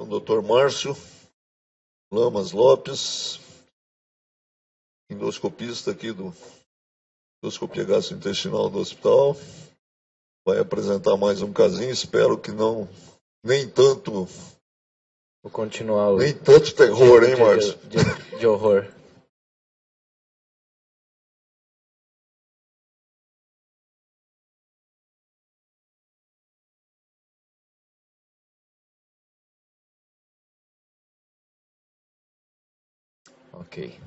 com o Dr. Márcio Lamas Lopes, endoscopista aqui do endoscopia gastrointestinal do hospital. Vai apresentar mais um casinho, espero que não, nem tanto, vou continuar o nem tanto terror, hein, Márcio? De horror. Ok.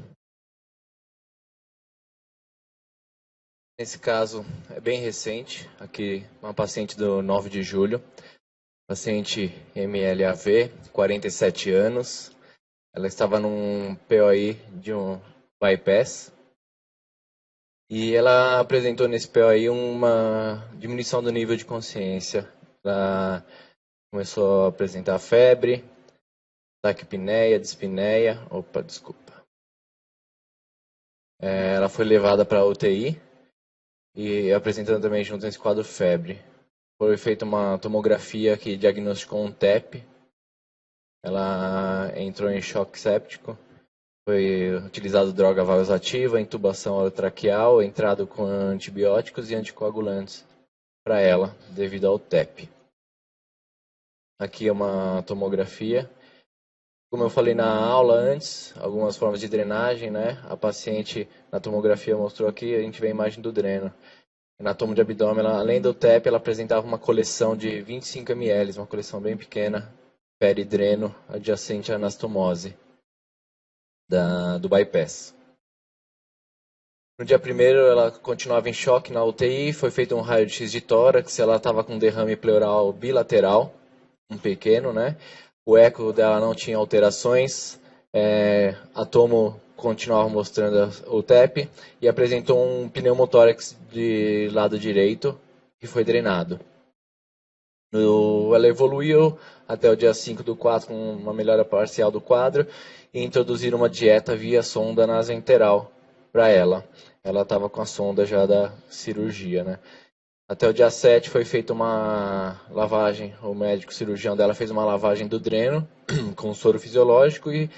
Nesse caso é bem recente, aqui uma paciente do 9 de julho, paciente MLAV, 47 anos, ela estava num POI de um bypass e ela apresentou nesse POI uma diminuição do nível de consciência. Ela começou a apresentar febre, taquipneia, dispneia, ela foi levada para a UTI e apresentando também junto nesse quadro febre. Foi feita uma tomografia que diagnosticou um TEP. Ela entrou em choque séptico. Foi utilizado droga vasoativa, intubação orotraqueal, entrado com antibióticos e anticoagulantes para ela, devido ao TEP. Aqui é uma tomografia. Como eu falei na aula antes, algumas formas de drenagem, né? A paciente na tomografia mostrou aqui, a gente vê a imagem do dreno. Na tomo de abdômen, além do TEP, ela apresentava uma coleção de 25 ml, uma coleção bem pequena, peridreno, adjacente à anastomose do bypass. No dia 1º, ela continuava em choque na UTI, foi feito um raio-x de tórax, ela estava com derrame pleural bilateral, um pequeno, né? O eco dela não tinha alterações, a tomo continuava mostrando o TEP e apresentou um pneumotórax de lado direito que foi drenado. Ela evoluiu até o dia 5/4 com uma melhora parcial do quadro e introduziram uma dieta via sonda nasoenteral para ela. Ela estava com a sonda já da cirurgia, né? Até o dia 7 foi feita uma lavagem, o médico cirurgião dela fez uma lavagem do dreno com soro fisiológico e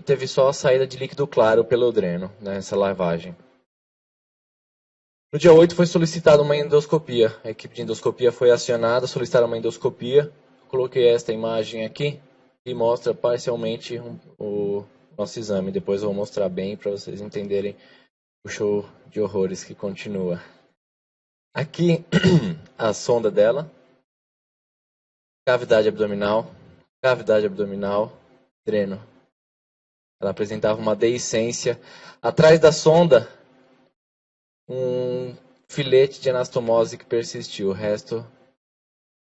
teve só a saída de líquido claro pelo dreno nessa lavagem. No dia 8 foi solicitada uma endoscopia. A equipe de endoscopia foi acionada, solicitaram uma endoscopia. Coloquei esta imagem aqui e mostra parcialmente o nosso exame. Depois eu vou mostrar bem para vocês entenderem o show de horrores que continua. Aqui a sonda dela, cavidade abdominal, dreno. Ela apresentava uma deiscência. Atrás da sonda, um filete de anastomose que persistiu. O resto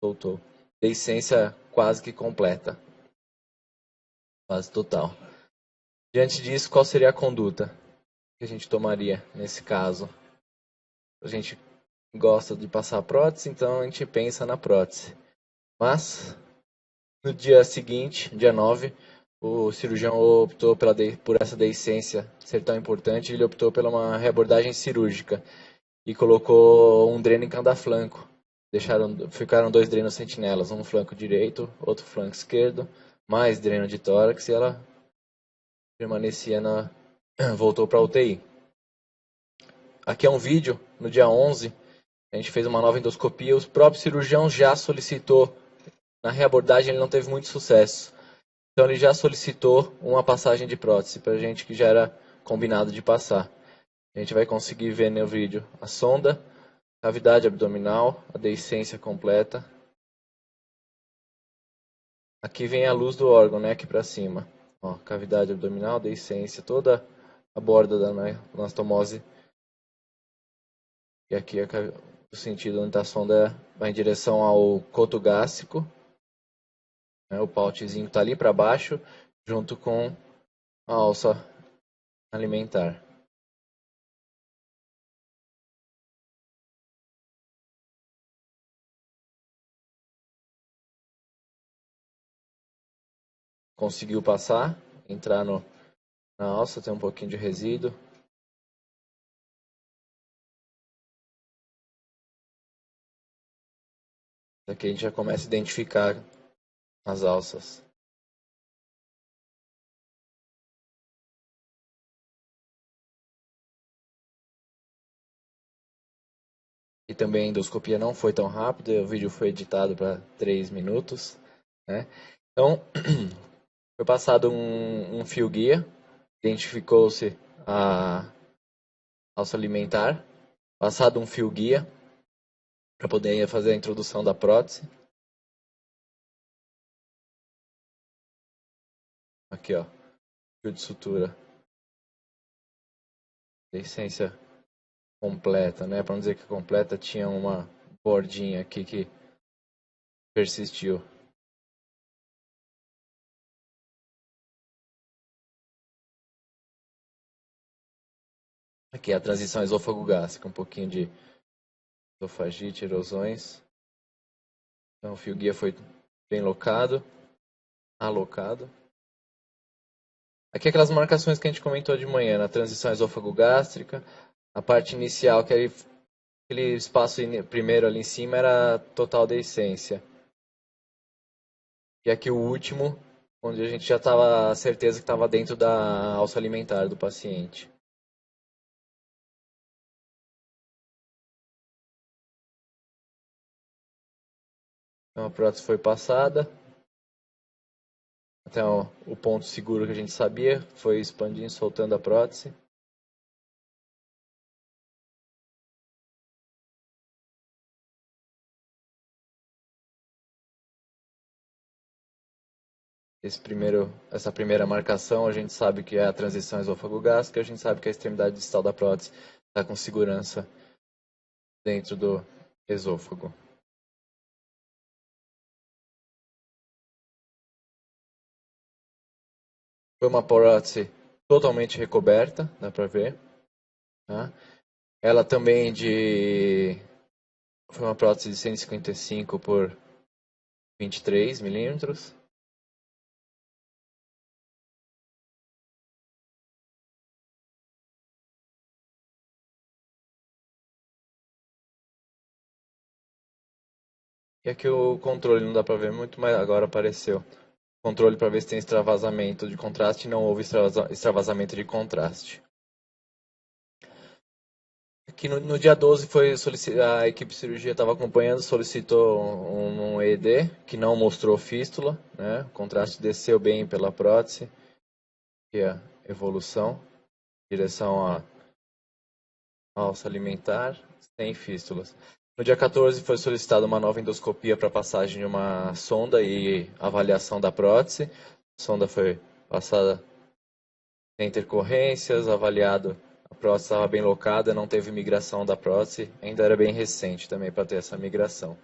soltou. Deiscência quase que completa. Quase total. Diante disso, qual seria a conduta que a gente tomaria nesse caso? A gente gosta de passar prótese, então a gente pensa na prótese. Mas, no dia seguinte, dia 9, o cirurgião optou por essa deiscência ser tão importante, ele optou pela uma reabordagem cirúrgica e colocou um dreno em cada flanco. Ficaram 2 drenos sentinelas, um flanco direito, outro flanco esquerdo, mais dreno de tórax e ela permanecia voltou para a UTI. Aqui é um vídeo, no dia 11, a gente fez uma nova endoscopia, o próprio cirurgião já solicitou, na reabordagem ele não teve muito sucesso, então ele já solicitou uma passagem de prótese para a gente que já era combinado de passar. A gente vai conseguir ver no vídeo a sonda, cavidade abdominal, a deiscência completa. Aqui vem a luz do órgão, né, aqui para cima. Ó, cavidade abdominal, deiscência, toda a borda da anastomose. E aqui o sentido onde está a sonda vai em direção ao coto gástrico. Né, o pautezinho está ali para baixo, junto com a alça alimentar. Conseguiu passar, entrar na alça, tem um pouquinho de resíduo. Aqui a gente já começa a identificar as alças. E também a endoscopia não foi tão rápida, o vídeo foi editado para 3 minutos, né? Então, foi passado um fio guia, identificou-se a alça alimentar, passado um fio guia para poder fazer a introdução da prótese. Aqui, ó, fio de sutura. Deiscência completa, né? Para não dizer que completa, tinha uma bordinha aqui que persistiu. Aqui a transição esôfago-gástrica, um pouquinho de esofagite, erosões. Então o fio guia foi bem alocado. Aqui aquelas marcações que a gente comentou de manhã, na transição esôfago-gástrica. A parte inicial, que era aquele espaço primeiro ali em cima, era total deiscência. E aqui o último, onde a gente já estava certeza que estava dentro da alça alimentar do paciente. Então a prótese foi passada. Até o ponto seguro que a gente sabia, foi expandindo, soltando a prótese. Essa primeira marcação, a gente sabe que é a transição esôfago-gástrica, a gente sabe que a extremidade distal da prótese está com segurança dentro do esôfago. Foi uma prótese totalmente recoberta, dá para ver. Tá? Ela também foi uma prótese de 155 por 23 milímetros. E aqui o controle não dá para ver muito, mas agora apareceu. Controle para ver se tem extravasamento de contraste, não houve extravasamento de contraste. Aqui no dia 12 a equipe de cirurgia estava acompanhando, solicitou um ED que não mostrou fístula, né? O contraste desceu bem pela prótese, que é a evolução, em direção à alça alimentar, sem fístulas. No dia 14 foi solicitada uma nova endoscopia para passagem de uma sonda e avaliação da prótese. A sonda foi passada sem intercorrências, avaliado, a prótese estava bem locada, não teve migração da prótese, ainda era bem recente também para ter essa migração.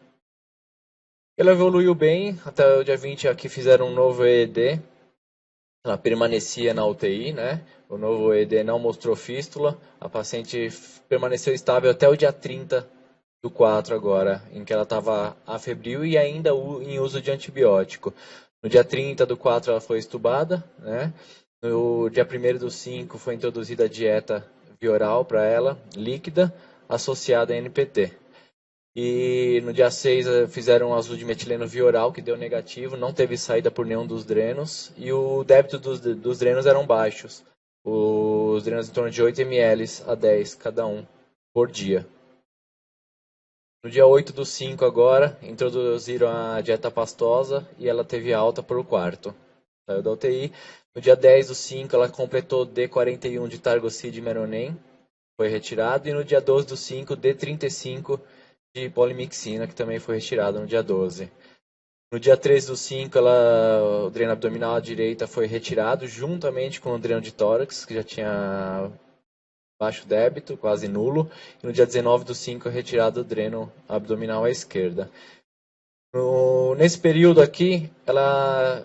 Ela evoluiu bem, até o dia 20 aqui fizeram um novo EED, ela permanecia na UTI, né? O novo EED não mostrou fístula, a paciente permaneceu estável até o dia 30 do 4 agora, em que ela estava afebril e ainda em uso de antibiótico. No dia 30 do 4 ela foi estubada, né? No dia 1º do 5 foi introduzida a dieta via oral para ela, líquida, associada a NPT. E no dia 6 fizeram um azul de metileno via oral, que deu negativo, não teve saída por nenhum dos drenos, e o débito dos drenos eram baixos. Os drenos em torno de 8 ml a 10 cada um por dia. No dia 8 do 5 agora, introduziram a dieta pastosa e ela teve alta por quarto. Saiu da UTI. No dia 10 do 5 ela completou D41 de Targocid e Meronem, foi retirado. E no dia 12 do 5, D35 de polimixina, que também foi retirado no dia 12. No dia 13 do 5, o dreno abdominal à direita foi retirado, juntamente com o dreno de tórax, que já tinha baixo débito, quase nulo. E no dia 19 do 5, retirado o dreno abdominal à esquerda. Nesse período aqui,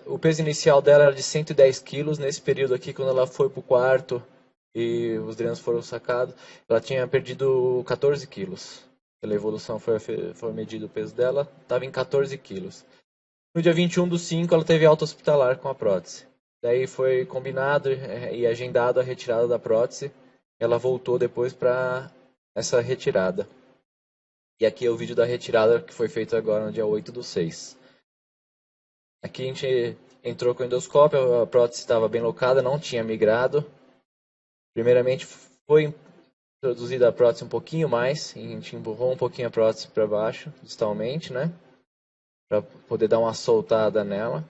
o peso inicial dela era de 110 quilos. Nesse período aqui, quando ela foi para o quarto e os drenos foram sacados, ela tinha perdido 14 quilos. Pela evolução foi medido o peso dela, estava em 14 quilos. No dia 21 do 5, ela teve alta hospitalar com a prótese. Daí foi combinado e agendado a retirada da prótese. Ela voltou depois para essa retirada. E aqui é o vídeo da retirada que foi feito agora no dia 8 do 6. Aqui a gente entrou com o endoscópio, a prótese estava bem locada, não tinha migrado. Primeiramente foi introduzida a prótese um pouquinho mais, a gente empurrou um pouquinho a prótese para baixo, distalmente, né? Para poder dar uma soltada nela.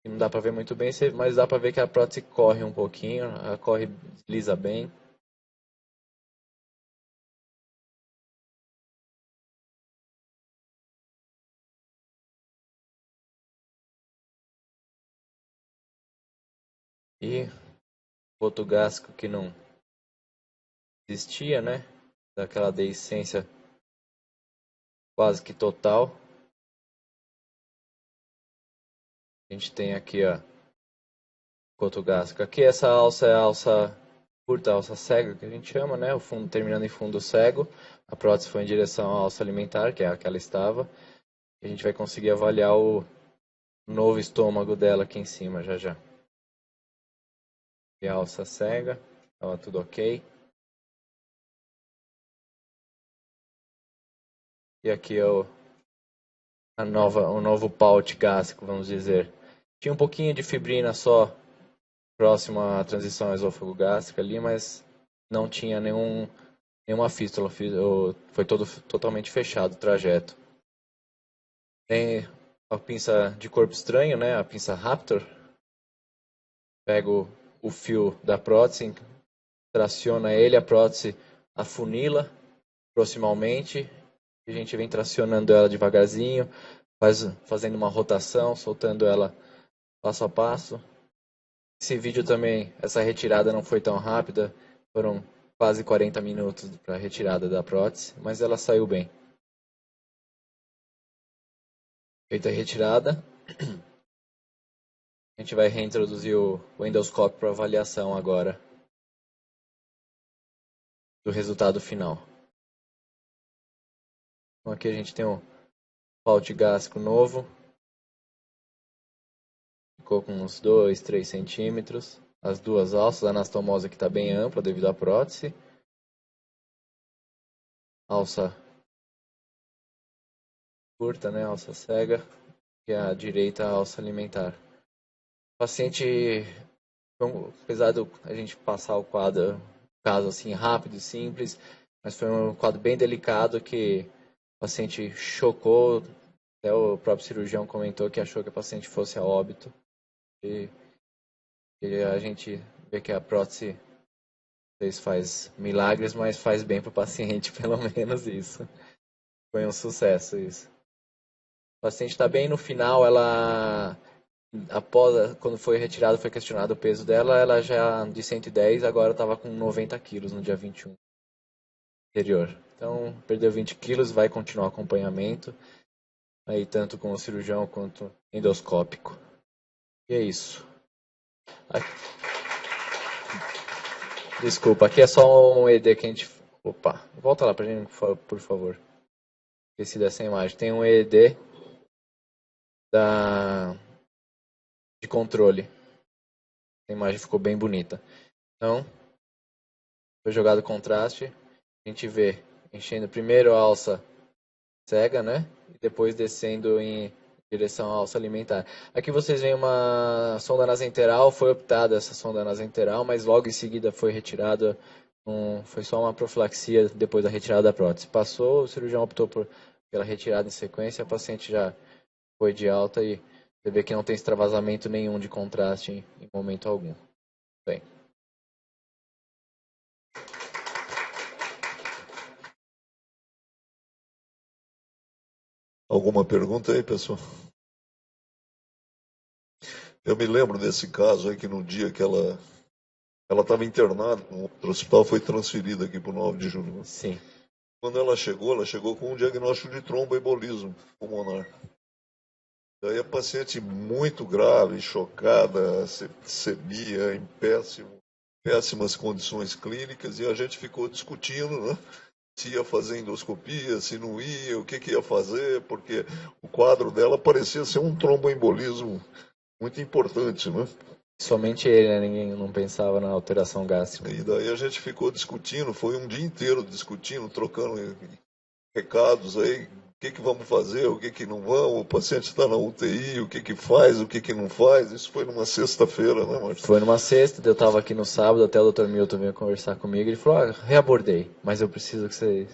E não dá para ver muito bem, mas dá para ver que a prótese corre um pouquinho, ela corre, desliza bem. E outro gástrico que não existia, né? Daquela deiscência quase que total. A gente tem aqui, ó, coto gástrico. Aqui essa alça é a alça curta, a alça cega, que a gente chama, né? O fundo terminando em fundo cego. A prótese foi em direção à alça alimentar, que é a que ela estava. E a gente vai conseguir avaliar o novo estômago dela aqui em cima já já. E a alça cega, estava tudo ok. E aqui é o novo paute gástrico, vamos dizer. Tinha um pouquinho de fibrina só próximo à transição esôfago-gástrica ali, mas não tinha nenhuma fístula. Foi totalmente fechado o trajeto. Tem a pinça de corpo estranho, né? A pinça Raptor. Pego o fio da prótese, traciona ele, a prótese afunila proximalmente. A gente vem tracionando ela devagarzinho, fazendo uma rotação, soltando ela passo a passo. Esse vídeo também, essa retirada não foi tão rápida, foram quase 40 minutos para a retirada da prótese, mas ela saiu bem. Feita a retirada, a gente vai reintroduzir o endoscópio para avaliação agora do resultado final. Então aqui a gente tem um paute gástrico novo, ficou com uns 2, 3 centímetros. As duas alças, a anastomose aqui está bem ampla devido à prótese. Alça curta, né? Alça cega. E a direita, a alça alimentar. O paciente, apesar de a gente passar o caso assim rápido e simples, mas foi um quadro bem delicado que o paciente chocou. Até o próprio cirurgião comentou que achou que a paciente fosse a óbito. E a gente vê que a prótese faz milagres, mas faz bem para o paciente, pelo menos isso. Foi um sucesso isso. O paciente está bem no final, quando foi retirado, foi questionado o peso dela, ela já de 110, agora estava com 90 quilos no dia 21 anterior. Então, perdeu 20 quilos, vai continuar o acompanhamento, aí tanto com o cirurgião quanto endoscópico. E é isso. Desculpa, aqui é só um ED que a gente... Opa, volta lá pra gente, por favor. Esqueci dessa imagem. Tem um ED de controle. A imagem ficou bem bonita. Então, foi jogado contraste. A gente vê enchendo primeiro a alça cega, né? E depois descendo em direção à alça alimentar. Aqui vocês veem uma sonda nasenteral. Foi optada essa sonda nasenteral, mas logo em seguida foi retirada. Foi só uma profilaxia depois da retirada da prótese. Passou, o cirurgião optou pela retirada em sequência. A paciente já foi de alta e você vê que não tem extravasamento nenhum de contraste em momento algum. Bem. Alguma pergunta aí, pessoal? Eu me lembro desse caso aí que no dia que ela estava internada no outro hospital, foi transferida aqui para o 9 de julho. Sim. Quando ela chegou com um diagnóstico de tromboembolismo pulmonar. Daí a paciente muito grave, chocada, septicemia, em péssimas condições clínicas, e a gente ficou discutindo, né? Se ia fazer endoscopia, se não ia, o que ia fazer, porque o quadro dela parecia ser um tromboembolismo muito importante, né? Somente ele, né? Ninguém não pensava na alteração gástrica. E daí a gente ficou discutindo, foi um dia inteiro discutindo, trocando recados aí, o que vamos fazer, o que não vamos, o paciente está na UTI, o que faz, o que não faz. Isso foi numa sexta-feira, né, Márcio? Foi numa sexta, eu estava aqui no sábado, até o Dr. Milton veio conversar comigo, ele falou, reabordei, mas eu preciso que vocês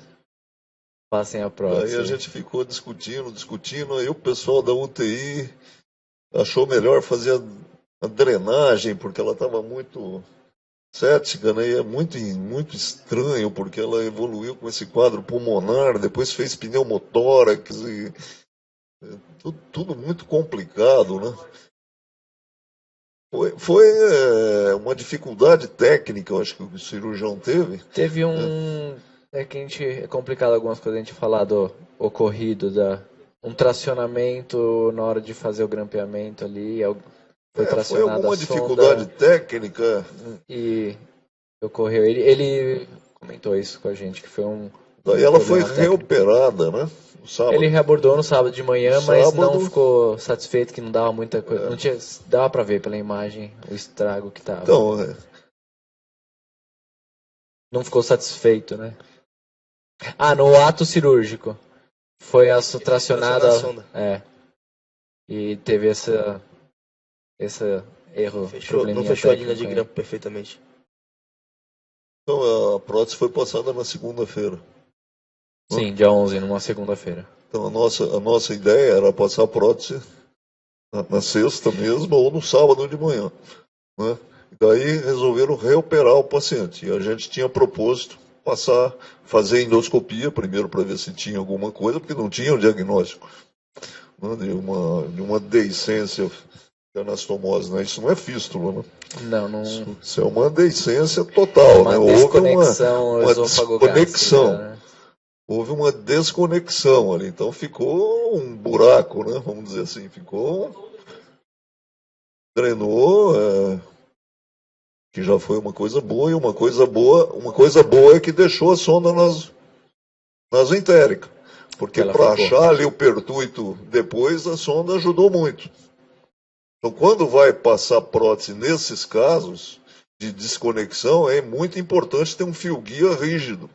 passem a prótese. Aí a gente ficou discutindo, aí o pessoal da UTI achou melhor fazer a drenagem, porque ela estava muito cética, né? E é muito estranho, porque ela evoluiu com esse quadro pulmonar, depois fez pneumotórax, e tudo muito complicado, né? Foi uma dificuldade técnica, eu acho que o cirurgião teve. Teve um... É que é complicado algumas coisas a gente falar do ocorrido, um tracionamento na hora de fazer o grampeamento ali, foi tracionada foi alguma a dificuldade sonda, técnica. e ocorreu. Ele comentou isso com a gente, que foi um Daí ela foi técnico. reoperada, né? No sábado. Ele reabordou no sábado de manhã, mas não ficou satisfeito, que não dava muita coisa. Não tinha, dava pra ver pela imagem o estrago que tava. Então, não ficou satisfeito, né? No ato cirúrgico. Foi tracionada. E teve esse erro. Não fechou a linha de grampo perfeitamente. Então a prótese foi passada na segunda-feira. Sim, dia 11, numa segunda-feira. Então a nossa ideia era passar a prótese na sexta mesmo ou no sábado de manhã, né? Daí resolveram reoperar o paciente. E a gente tinha proposto fazer endoscopia primeiro para ver se tinha alguma coisa, porque não tinha o diagnóstico, né, de uma deiscência de anastomose, né? Isso não é fístula, né? Não. Isso é uma deiscência total, né? Houve uma desconexão. Né? Houve uma desconexão ali, então ficou um buraco, né? Vamos dizer assim, drenou, que já foi uma coisa boa, e uma coisa boa é que deixou a sonda nasentérica, porque para achar ali o pertuito depois, a sonda ajudou muito. Então, quando vai passar prótese nesses casos de desconexão, é muito importante ter um fio guia rígido,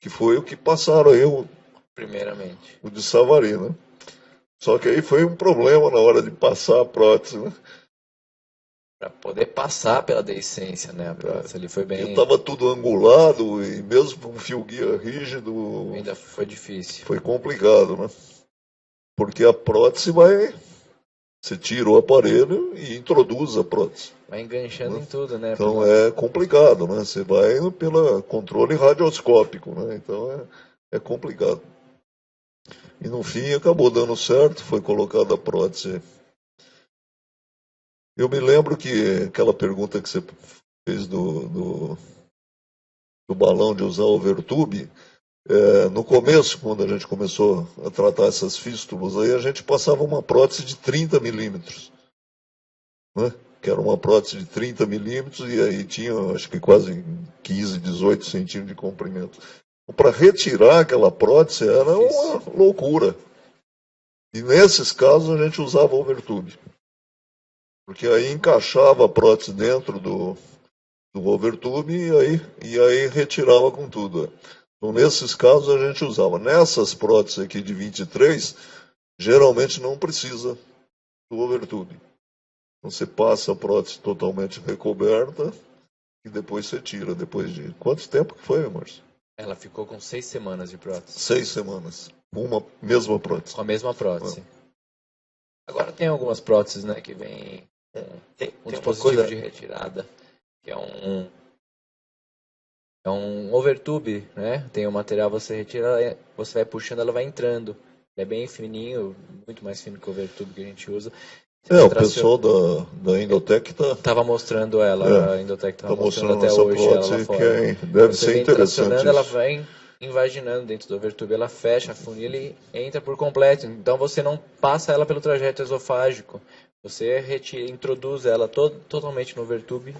que foi o que passaram aí, primeiramente. O de Savari, né? Só que aí foi um problema na hora de passar a prótese, né? Para poder passar pela deiscência, né? A prótese ali foi bem... Estava tudo angulado e mesmo com um fio guia rígido... Ainda foi difícil. Foi complicado, né? Porque a prótese vai... Você tira o aparelho e introduz a prótese. Vai enganchando, né? Em tudo, né? Então é complicado, né? Você vai pelo controle radioscópico, né? Então é complicado. E no fim acabou dando certo, foi colocada a prótese. Eu me lembro que aquela pergunta que você fez do balão de usar o Vertube, no começo, quando a gente começou a tratar essas fístulas, aí a gente passava uma prótese de 30 milímetros, né? Que era uma prótese de 30 milímetros e aí tinha, acho que quase 15, 18 centímetros de comprimento. Para retirar aquela prótese era uma loucura. E nesses casos a gente usava o Overtube. Porque aí encaixava a prótese dentro do Overtube e aí retirava com tudo. Então, nesses casos a gente usava. Nessas próteses aqui de 23, geralmente não precisa do Overtube. Então, você passa a prótese totalmente recoberta e depois você tira. Depois de... Quanto tempo que foi, Márcio? Ela ficou com 6 semanas de prótese. 6 semanas. Com uma mesma prótese. Com a mesma prótese. Agora tem algumas próteses, né, que vem um dispositivo de retirada, que é um overtube, né? Tem o material, você retira, você vai puxando, ela vai entrando. É bem fininho, muito mais fino que o overtube que a gente usa. O pessoal da Endotec estava mostrando ela, a Endotec estava mostrando até hoje ela lá fora. Que deve ser interessante. Ela vai invaginando dentro do overtube, ela fecha a funila e entra por completo. Então você não passa ela pelo trajeto esofágico. Você introduz ela totalmente no overtube,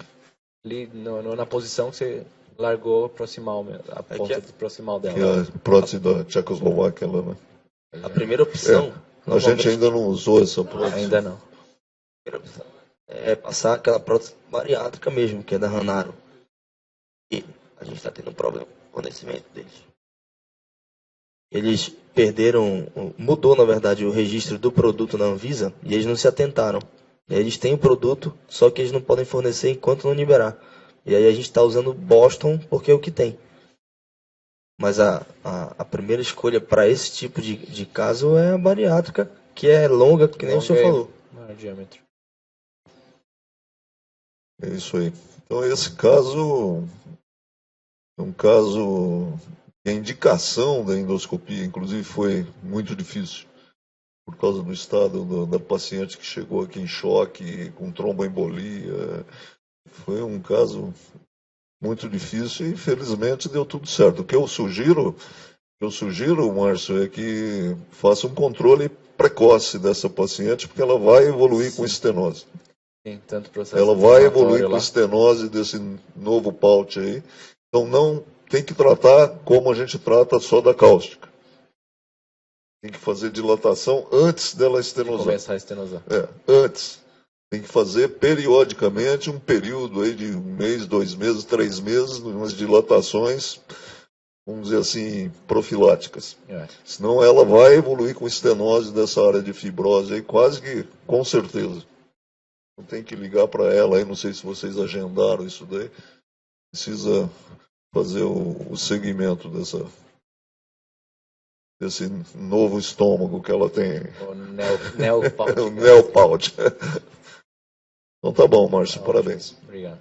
ali na posição que você largou proximal, a ponta proximal dela. Que é a prótese da Tchecoslováquia, né? A primeira opção... A gente ainda não usou essa prótese. Ainda não. A primeira opção é passar aquela prótese bariátrica mesmo, que é da Hanaro. E a gente está tendo um problema com o fornecimento deles. eles perderam, mudou na verdade o registro do produto na Anvisa e eles não se atentaram. Eles têm o produto, só que eles não podem fornecer enquanto não liberar. E aí a gente está usando Boston porque é o que tem. Mas a primeira escolha para esse tipo de caso é a bariátrica, que é longa, que nem o senhor falou. Maior diâmetro. É isso aí. Então esse caso é um caso que a indicação da endoscopia, inclusive, foi muito difícil. Por causa do estado da paciente que chegou aqui em choque, com tromboembolia. Foi um caso muito difícil e, felizmente, deu tudo certo. O que eu sugiro, Márcio, é que faça um controle precoce dessa paciente, porque ela vai evoluir com estenose. Tem tanto processo Ela vai evoluir inflamatório com lá. estenose desse novo Paut aí. Então não tem que tratar como a gente trata só da cáustica. Tem que fazer dilatação antes dela estenosar. Começar a estenosar. Antes. Tem que fazer periodicamente um período aí de 1 mês, 2 meses, 3 meses, umas dilatações, vamos dizer assim, profiláticas. Senão ela vai evoluir com estenose dessa área de fibrose aí, quase que com certeza. Não tem que ligar para ela aí, não sei se vocês agendaram isso daí. Precisa fazer o segmento desse novo estômago que ela tem. O Neopaut. O Neopaut. Então tá bom, Márcio, parabéns. Obrigado.